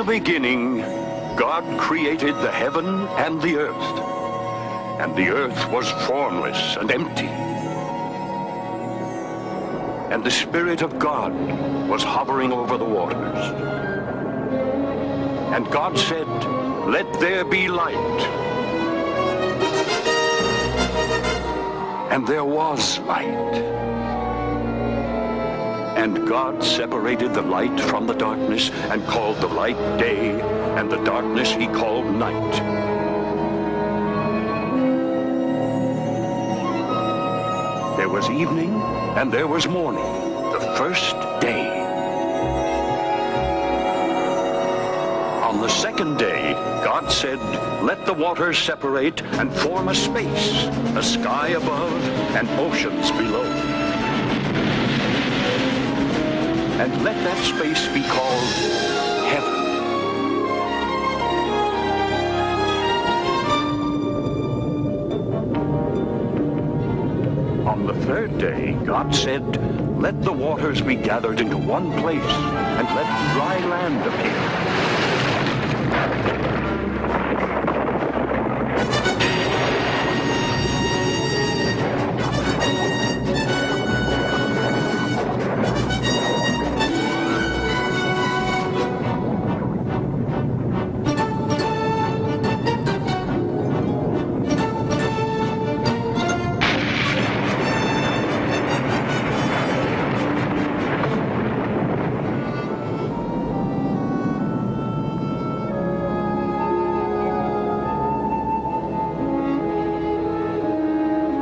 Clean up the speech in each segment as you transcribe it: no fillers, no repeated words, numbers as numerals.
beginning, God created the heaven and the earth. And the earth was formless and empty. And the Spirit of God was hovering over the waters. And God said, "Let there be light." And there was light. And God separated the light from the darkness and called the light day, and the darkness he called night. There was evening and there was morning, the first day. On the second day, God said, "Let the waters separate and form a space, a sky above and oceans below. And let that space be called heaven." On the third day, God said, "Let the waters be gathered into one place, and let dry land appear."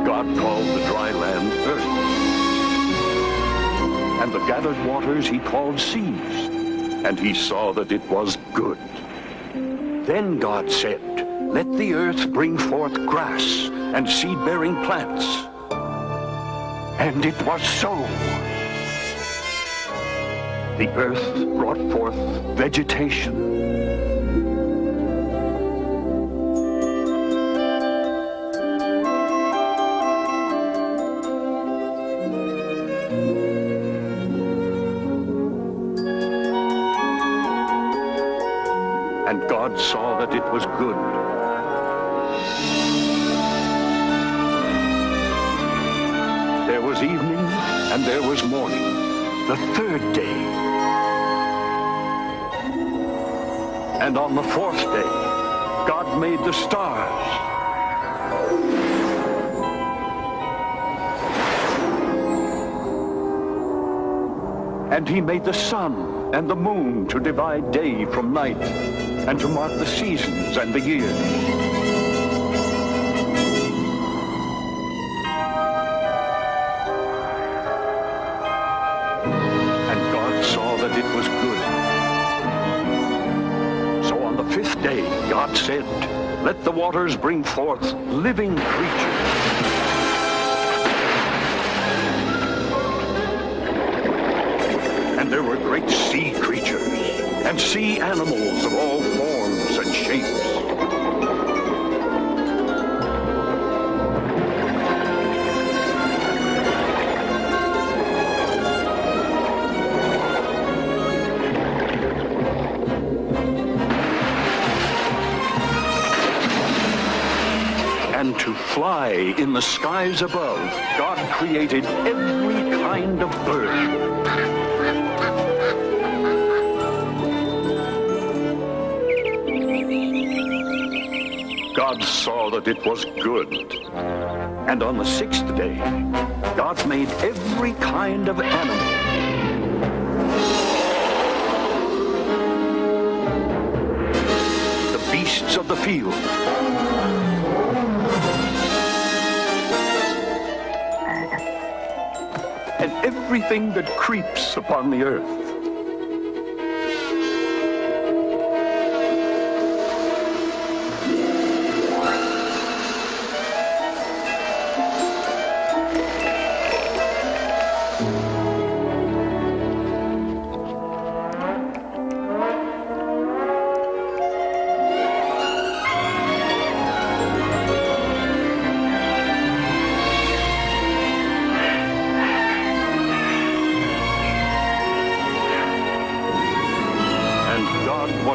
God called the dry land earth, and the gathered waters he called seas, and he saw that it was good. Then God said, "Let the earth bring forth grass and seed-bearing plants." And it was so. The earth brought forth vegetation, and God saw that it was good. There was evening and there was morning, the third day. And on the fourth day, God made the stars. And he made the sun and the moon to divide day from night, and to mark the seasons and the years. And God saw that it was good. So on the fifth day, God said, "Let the waters bring forth living creatures." And there were great sea creatures and sea animals of all forms and shapes. And to fly in the skies above, God created every kind of bird. God saw that it was good. And on the sixth day, God made every kind of animal. The beasts of the field, and everything that creeps upon the earth.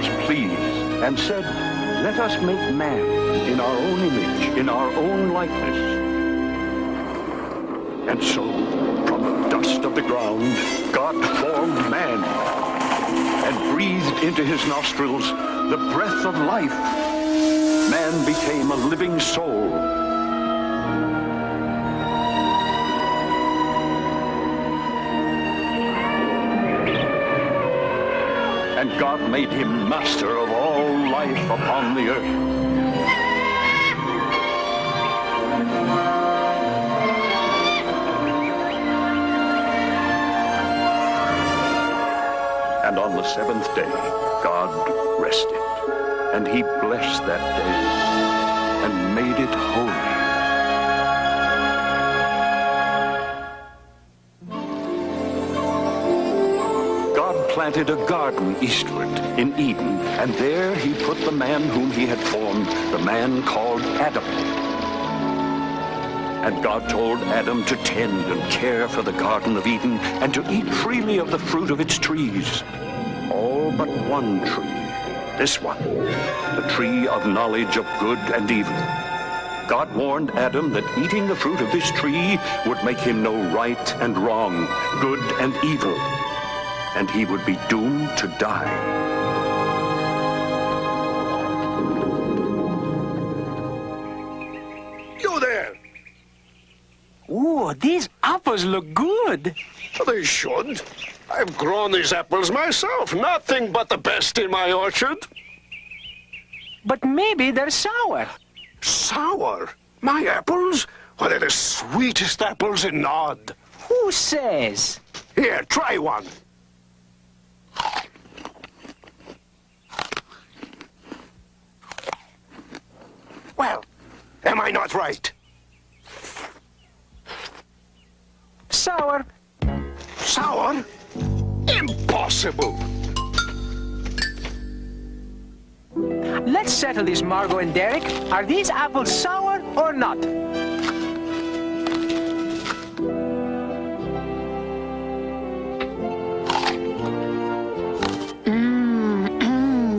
was pleased and said, "Let us make man in our own image, in our own likeness." And so, from the dust of the ground, God formed man and breathed into his nostrils the breath of life. Man became a living soul. And God made him master of all life upon the earth. And on the seventh day, God rested, and he blessed that day and made it holy. God planted a garden eastward in Eden, and there he put the man whom he had formed, the man called Adam. And God told Adam to tend and care for the Garden of Eden and to eat freely of the fruit of its trees. All but one tree, this one, the tree of knowledge of good and evil. God warned Adam that eating the fruit of this tree would make him know right and wrong, good and evil, and he would be doomed to die. You there! Ooh, these apples look good. They should. I've grown these apples myself. Nothing but the best in my orchard. But maybe they're sour. Sour? My apples? Well, they're the sweetest apples in Nod. Who says? Here, try one. Well, am I not right? Sour. Sour? Impossible! Let's settle this, Margot and Derek. Are these apples sour or not?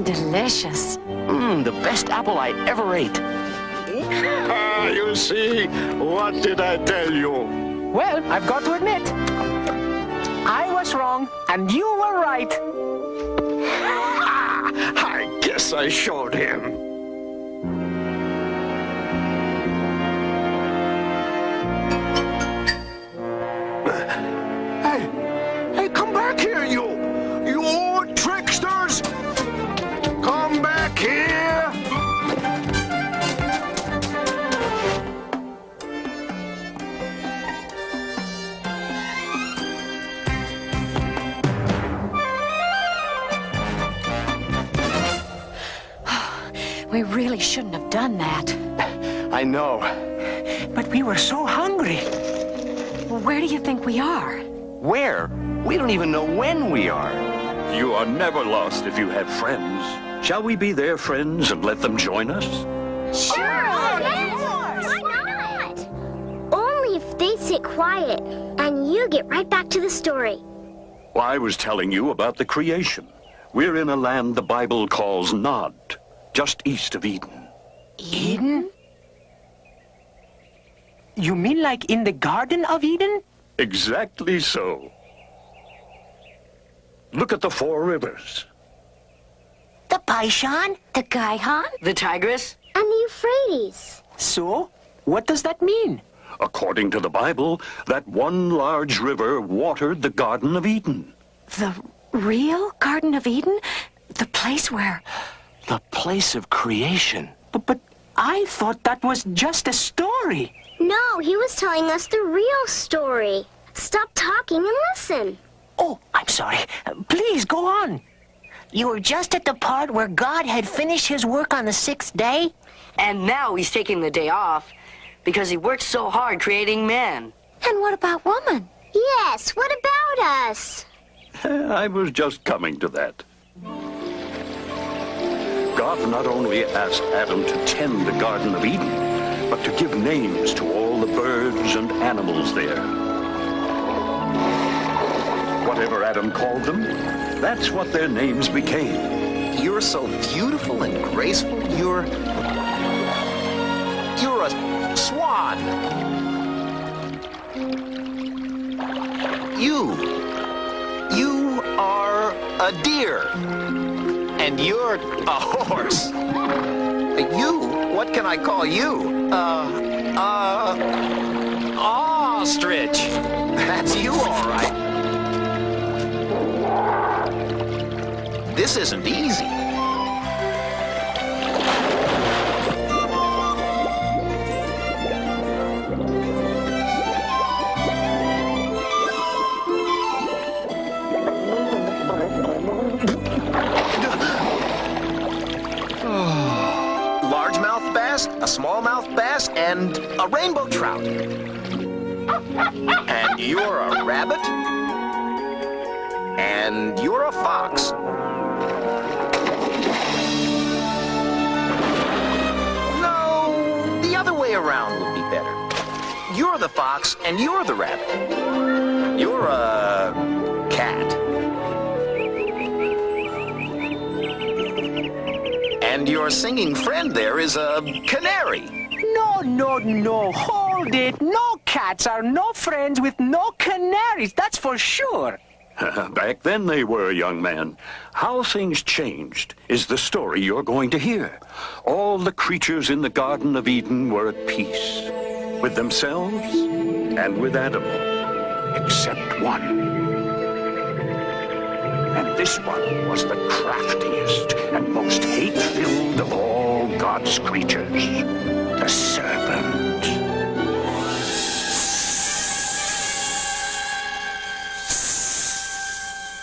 Delicious. The best apple I ever ate. Ah, you see? What did I tell you? Well, I've got to admit, I was wrong and you were right. I guess I showed him. Hey, come back here, you tricksters! Come back here! We really shouldn't have done that. I know. But we were so hungry. Well, where do you think we are? Where? We don't even know when we are. You are never lost if you have friends. Shall we be their friends and let them join us? Sure! Why not? Only if they sit quiet and you get right back to the story. Well, I was telling you about the creation. We're in a land the Bible calls Nod, just east of Eden. Eden? You mean like in the Garden of Eden? Exactly so. Look at the four rivers. The Pishon, the Gihon, The Tigris? and the Euphrates. So, what does that mean? According to the Bible, that one large river watered the Garden of Eden. The real Garden of Eden? The place where... The place of creation. But I thought that was just a story. No, he was telling us the real story. Stop talking and listen. Oh, I'm sorry. Please go on. You were just at the part where God had finished his work on the sixth day? And now he's taking the day off because he worked so hard creating man. And what about woman? Yes, what about us? I was just coming to that. God not only asked Adam to tend the Garden of Eden, but to give names to all the birds and animals there. Whatever Adam called them, that's what their names became. you're so beautiful and graceful. You're a swan. You are a deer. And you're a horse. What can I call you? Ostrich. That's you, all right. This isn't easy. Largemouth bass, a smallmouth bass, and a rainbow trout. And you're a rabbit. And you're a fox. No, the other way around would be better. You're the fox, and you're the rabbit. You're a cat. And your singing friend there is a canary. No. Hold it. No cats are no friends with no canaries. That's for sure. Back then they were, young man. How things changed is the story you're going to hear. All the creatures in the Garden of Eden were at peace with themselves and with Adam, except one. And this one was the craftiest and most hate-filled of all God's creatures, the serpent.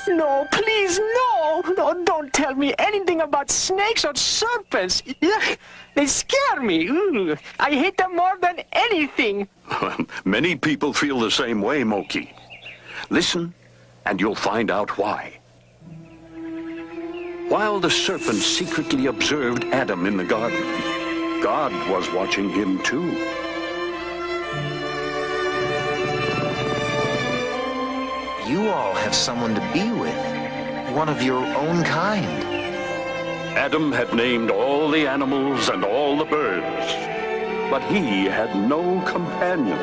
No, please, no. No, don't tell me anything about snakes or serpents. Ugh, they scare me. Ugh, I hate them more than anything. Many people feel the same way, Moki. Listen, and you'll find out why. While the serpent secretly observed Adam in the garden, God was watching him too. You all have someone to be with. One of your own kind. Adam had named all the animals and all the birds, but he had no companion,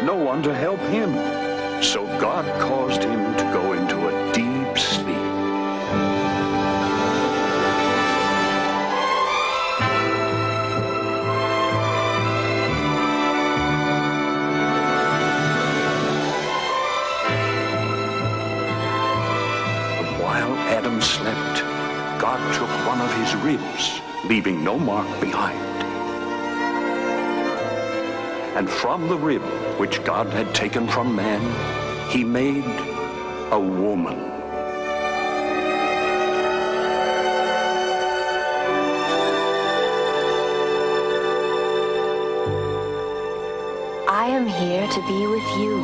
no one to help him. So God caused him to go into a deep sleep. Adam slept, God took one of his ribs, leaving no mark behind. And from the rib which God had taken from man, he made a woman. I am here to be with you.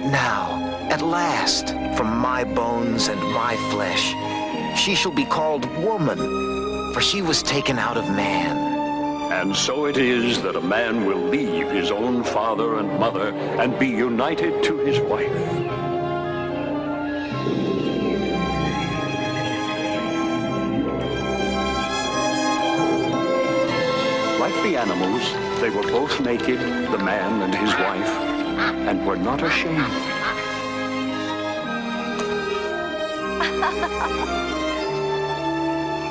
Now, at last, from my bones and my flesh, she shall be called woman, for she was taken out of man. And so it is that a man will leave his own father and mother and be united to his wife. Like the animals, they were both naked, the man and his wife, and were not ashamed.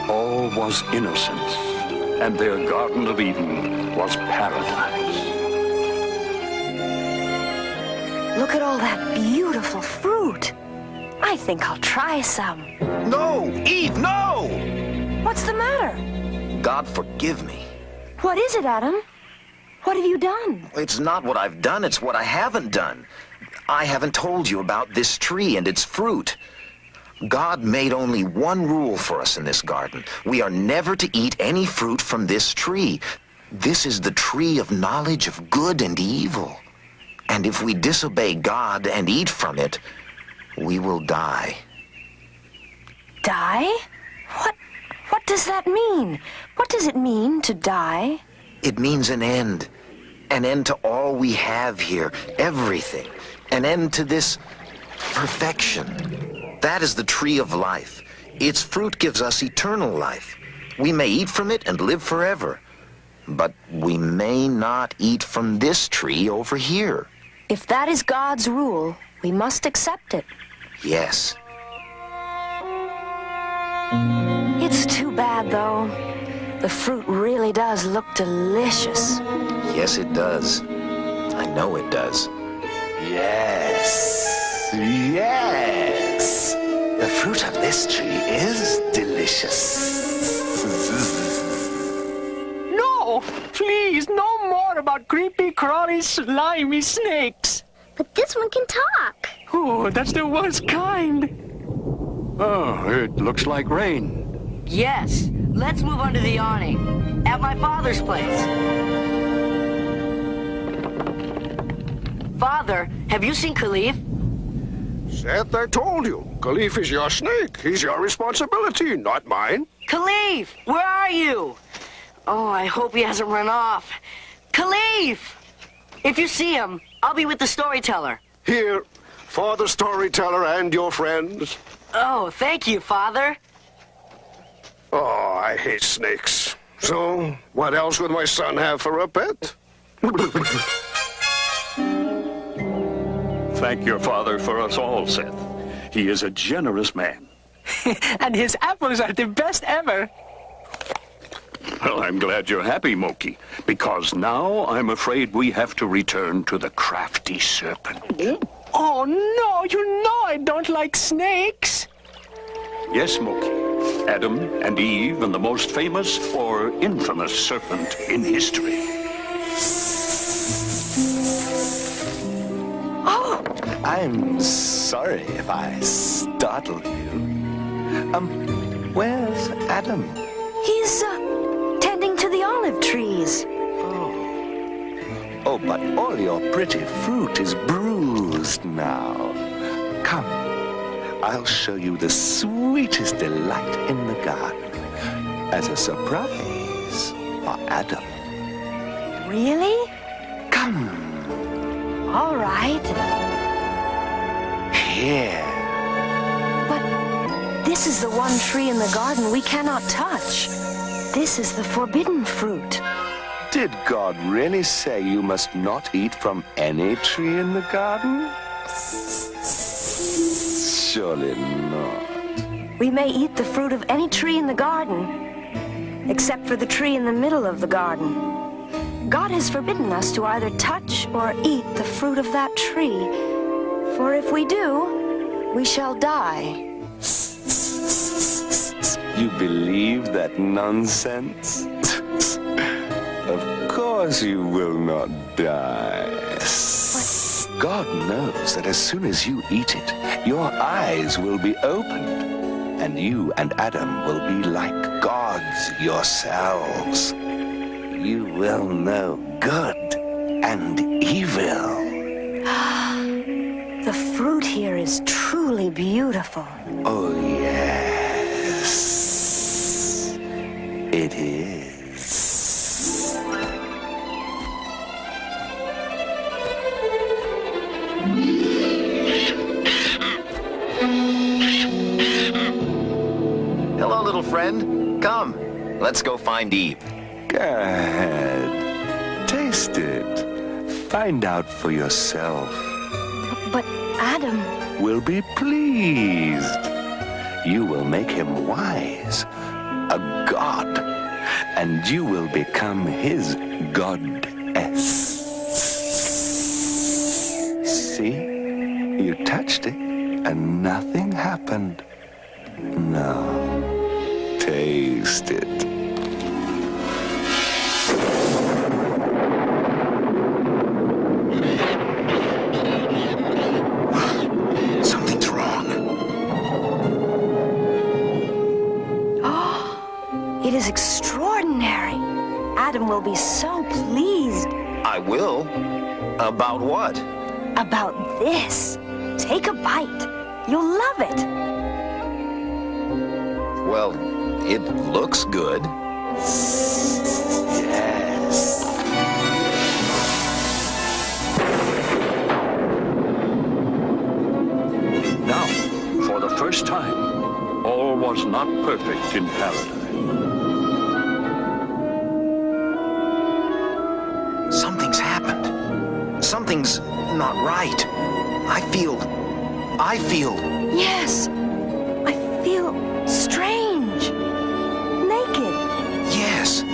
All was innocence, and their Garden of Eden was paradise. Look at all that beautiful fruit. I think I'll try some. No! Eve, no! What's the matter? God forgive me. What is it, Adam? What have you done? It's not what I've done, it's what I haven't done. I haven't told you about this tree and its fruit. God made only one rule for us in this garden. We are never to eat any fruit from this tree. This is the tree of knowledge of good and evil. And if we disobey God and eat from it, we will die. Die? What does that mean? What does it mean to die? It means an end. An end to all we have here, everything. An end to this perfection. That is the tree of life. Its fruit gives us eternal life. We may eat from it and live forever. But we may not eat from this tree over here. If that is God's rule, we must accept it. Yes. It's too bad, though. The fruit really does look delicious. Yes, it does. I know it does. Yes. Yes. The fruit of this tree is delicious. No! Please, no more about creepy, crawly, slimy snakes. But this one can talk. Oh, that's the worst kind. Oh, it looks like rain. Yes, let's move under the awning. At my father's place. Father, have you seen Khalif? Seth, I told you. Khalif is your snake. He's your responsibility, not mine. Khalif, where are you? Oh, I hope he hasn't run off. Khalif! If you see him, I'll be with the storyteller. Here, for the storyteller and your friends. Oh, thank you, Father. Oh, I hate snakes. So, what else would my son have for a pet? Thank your father for us all, Seth. He is a generous man. And his apples are the best ever. Well, I'm glad you're happy, Moki, because now I'm afraid we have to return to the crafty serpent. Oh, no, you know I don't like snakes. Yes, Moki. Adam and Eve and the most famous or infamous serpent in history. Oh! I'm sorry if I startled you. Where's Adam? He's, tending to the olive trees. Oh, but all your pretty fruit is bruised now. Come, I'll show you the sweetest delight in the garden as a surprise for Adam. Really? Come All right. here. But this is the one tree in the garden we cannot touch. This is the forbidden fruit. Did God really say you must not eat from any tree in the garden? Surely not. We may eat the fruit of any tree in the garden, except for the tree in the middle of the garden. God has forbidden us to either touch or eat the fruit of that tree, for if we do, we shall die. You believe that nonsense? Of course you will not die. God knows that as soon as you eat it, your eyes will be opened, and you and Adam will be like gods yourselves. You will know good and evil. The fruit here is truly beautiful. Oh, yes. It is. Hello, little friend. Come, let's go find Eve. Go ahead. Taste it. Find out for yourself. But Adam... Will be pleased. You will make him wise, a god, and you will become his goddess. See? You touched it, and nothing happened. Now, taste it. Something's wrong. It is extraordinary. Adam will be so pleased I will. About what? about this. Take a bite. You'll love it. Well, it looks good. Yes. Now, for the first time, all was not not perfect in paradise. Something's happened. Something's not right. I feel... Yes. I feel strange. Naked. Yes.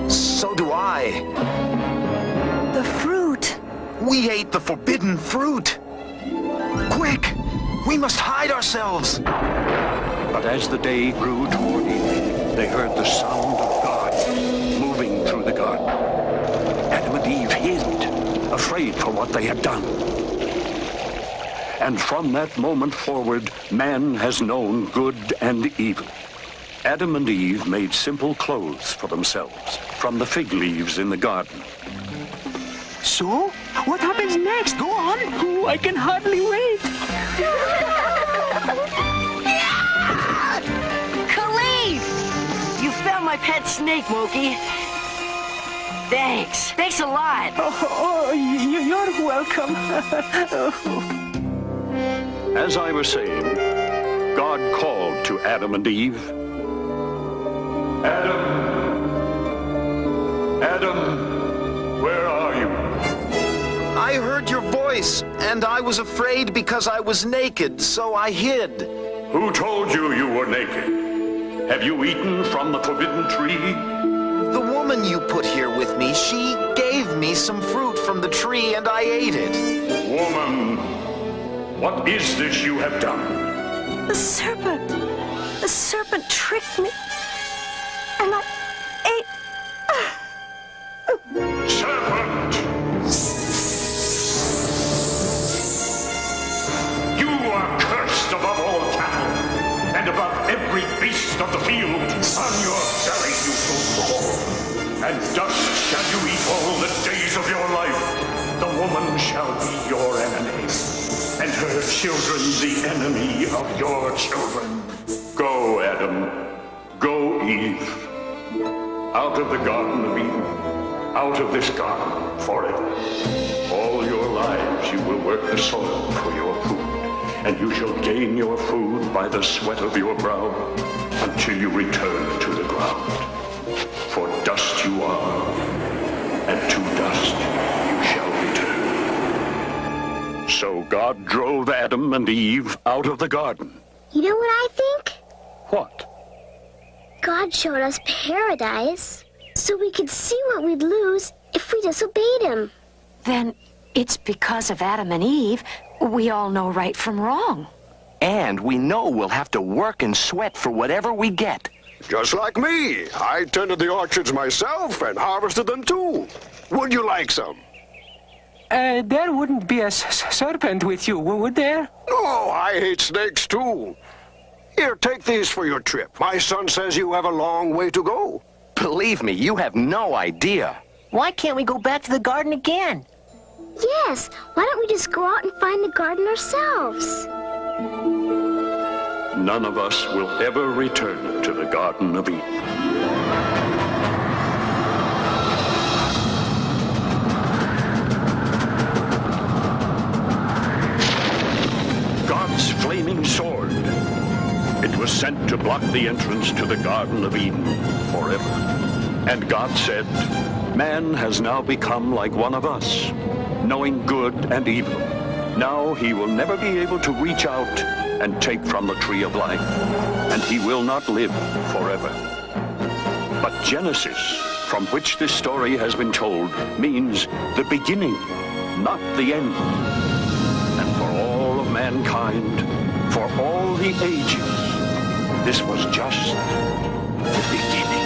So do I. The fruit. We ate the forbidden fruit. Quick! We must hide ourselves. But as the day grew toward evening, they heard the sound of God moving through the garden. Adam and Eve hid, afraid for what they had done. And from that moment forward, man has known good and evil. Adam and Eve made simple clothes for themselves from the fig leaves in the garden. So, what happens next? Go on. Oh, I can hardly wait. Khalif! You found my pet snake, Moki. Thanks. Thanks a lot. You're welcome. As I was saying, God called to Adam and Eve. Adam, where are you? I heard your voice, and I was afraid because I was naked, so I hid. Who told you you were naked? Have you eaten from the forbidden tree? The woman you put here with me, she gave me some fruit from the tree, and I ate it. Woman, what is this you have done? The serpent. The serpent tricked me. And I ate... Serpent! You are cursed above all cattle, and above every beast of the field. On your belly you will crawl, and dust shall you eat all the days of your life. The woman shall be your enemy, and her children the enemy of your children. Go, Adam. Go, Eve. Out of the Garden of Eden. Out of this garden forever. All your lives you will work the soil for your food, and you shall gain your food by the sweat of your brow until you return to the ground. For dust you are, and to dust you shall return. So God drove Adam and Eve out of the garden. You know what I think? What? God showed us paradise so we could see what we'd lose if we disobeyed him. Then it's because of Adam and Eve we all know right from wrong. And we know we'll have to work and sweat for whatever we get. Just like me. I tended the orchards myself and harvested them too. Would you like some? There wouldn't be a serpent with you, would there? Oh, I hate snakes too. Here, take these for your trip. My son says you have a long way to go. Believe me, you have no idea. Why can't we go back to the garden again? Yes, why don't we just go out and find the garden ourselves? None of us will ever return to the Garden of Eden. God's flaming sword. It was sent to block the entrance to the Garden of Eden forever. And God said, man has now become like one of us, knowing good and evil. Now he will never be able to reach out and take from the tree of life, and he will not live forever. But Genesis, from which this story has been told, means the beginning, not the end. And for all of mankind, for all the ages, this was just the beginning.